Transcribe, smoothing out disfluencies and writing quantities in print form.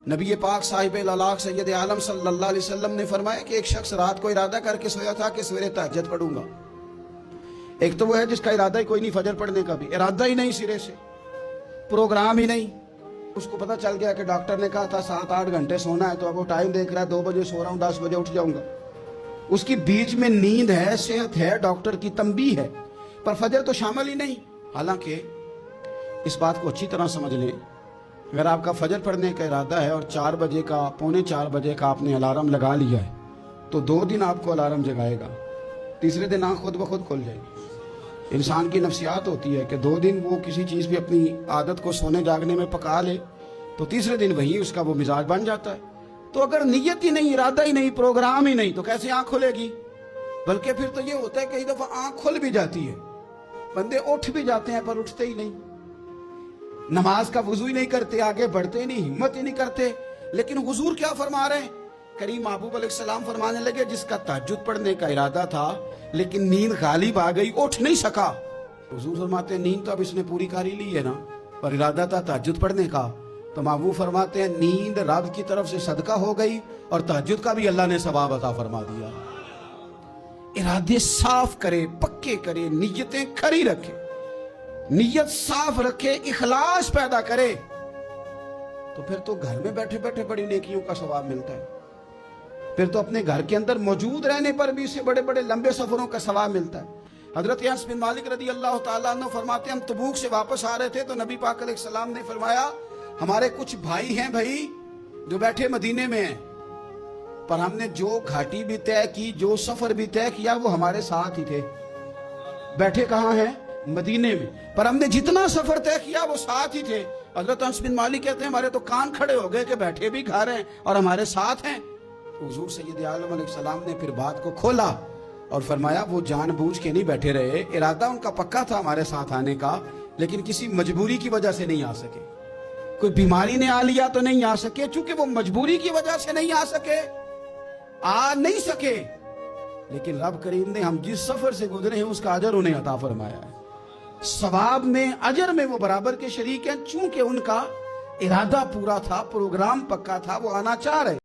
نبی پاک صاحب العلاق سید عالم صلی اللہ علیہ وسلم نے فرمایا کہ ایک شخص رات کو ارادہ کر کے سویا تھا کہ سویرے تہجد پڑھوں گا۔ ایک تو وہ ہے جس کا ارادہ ہی کوئی نہیں، فجر پڑھنے کا بھی ارادہ ہی نہیں، سرے سے پروگرام ہی نہیں۔ اس کو پتہ چل گیا کہ ڈاکٹر نے کہا تھا 7-8 گھنٹے سونا ہے، تو اب وہ ٹائم دیکھ رہا ہے 2 بجے سو رہا ہوں، 10 بجے اٹھ جاؤں گا۔ اس کی بیچ میں نیند ہے، صحت ہے، ڈاکٹر کی تنبیہ ہے، پر فجر تو شامل ہی نہیں۔ حالانکہ اس بات کو اچھی طرح سمجھ لیں، اگر آپ کا فجر پڑھنے کا ارادہ ہے اور 4 بجے کا 3:45 بجے کا آپ نے الارم لگا لیا ہے، تو 2 دن آپ کو الارم جگائے گا، تیسرے دن آنکھ خود بخود کھل جائے گی۔ انسان کی نفسیات ہوتی ہے کہ 2 دن وہ کسی چیز بھی اپنی عادت کو سونے جاگنے میں پکا لے تو تیسرے دن وہی اس کا وہ مزاج بن جاتا ہے۔ تو اگر نیت ہی نہیں، ارادہ ہی نہیں، پروگرام ہی نہیں، تو کیسے آنکھ کھلے گی؟ بلکہ پھر تو یہ ہوتا ہے کئی دفعہ آنکھ کھل بھی جاتی ہے، بندے اٹھ بھی جاتے ہیں پر اٹھتے ہی نہیں، نماز کا وضو ہی نہیں کرتے، آگے بڑھتے نہیں، ہمت ہی نہیں کرتے۔ لیکن حضور کیا فرما رہے ہیں؟ کریم محبوب علیہ السلام فرمانے لگے جس کا تہجد پڑھنے کا ارادہ تھا لیکن نیند غالب آ گئی، اٹھ نہیں سکا۔ حضور فرماتے ہیں نیند تو اب اس نے پوری کر ہی لی ہے نا، پر ارادہ تھا تہجد پڑھنے کا، تو محبوب فرماتے ہیں نیند رب کی طرف سے صدقہ ہو گئی اور تہجد کا بھی اللہ نے ثواب عطا فرما دیا۔ ارادے صاف کرے، پکے کرے، نیتیں کھری رکھے، نیت صاف رکھے، اخلاص پیدا کرے، تو پھر تو گھر میں بیٹھے بیٹھے بڑی نیکیوں کا ثواب ملتا ہے۔ پھر تو اپنے گھر کے اندر موجود رہنے پر بھی اسے بڑے بڑے لمبے سفروں کا ثواب ملتا ہے۔ حضرت انس بن مالک رضی اللہ تعالیٰ عنہ فرماتے ہیں ہم تبوک سے واپس آ رہے تھے تو نبی پاک علیہ السلام نے فرمایا ہمارے کچھ بھائی ہیں بھائی جو بیٹھے مدینے میں ہیں، پر ہم نے جو گھاٹی بھی طے کی، جو سفر بھی طے کیا، وہ ہمارے ساتھ ہی تھے۔ بیٹھے کہاں ہیں؟ مدینے میں، پر ہم نے جتنا سفر طے کیا وہ ساتھ ہی تھے۔ حضرت انس بن مالک کہتے ہیں ہمارے تو کان کھڑے ہو گئے کہ بیٹھے بھی گھر ہیں اور ہمارے ساتھ ہیں۔ حضور سید عالم علیہ السلام نے پھر بات کو کھولا اور فرمایا وہ جان بوجھ کے نہیں بیٹھے رہے، ارادہ ان کا پکا تھا ہمارے ساتھ آنے کا، لیکن کسی مجبوری کی وجہ سے نہیں آ سکے۔ کوئی بیماری نے آ لیا تو نہیں آ سکے، چونکہ وہ مجبوری کی وجہ سے نہیں آ سکے، آ نہیں سکے، لیکن رب کریم نے ہم جس سفر سے گزرے ہیں اس کا اجر انہیں عطا فرمایا ہے۔ ثواب میں، اجر میں وہ برابر کے شریک ہیں، چونکہ ان کا ارادہ پورا تھا، پروگرام پکا تھا، وہ آنا چاہ رہے۔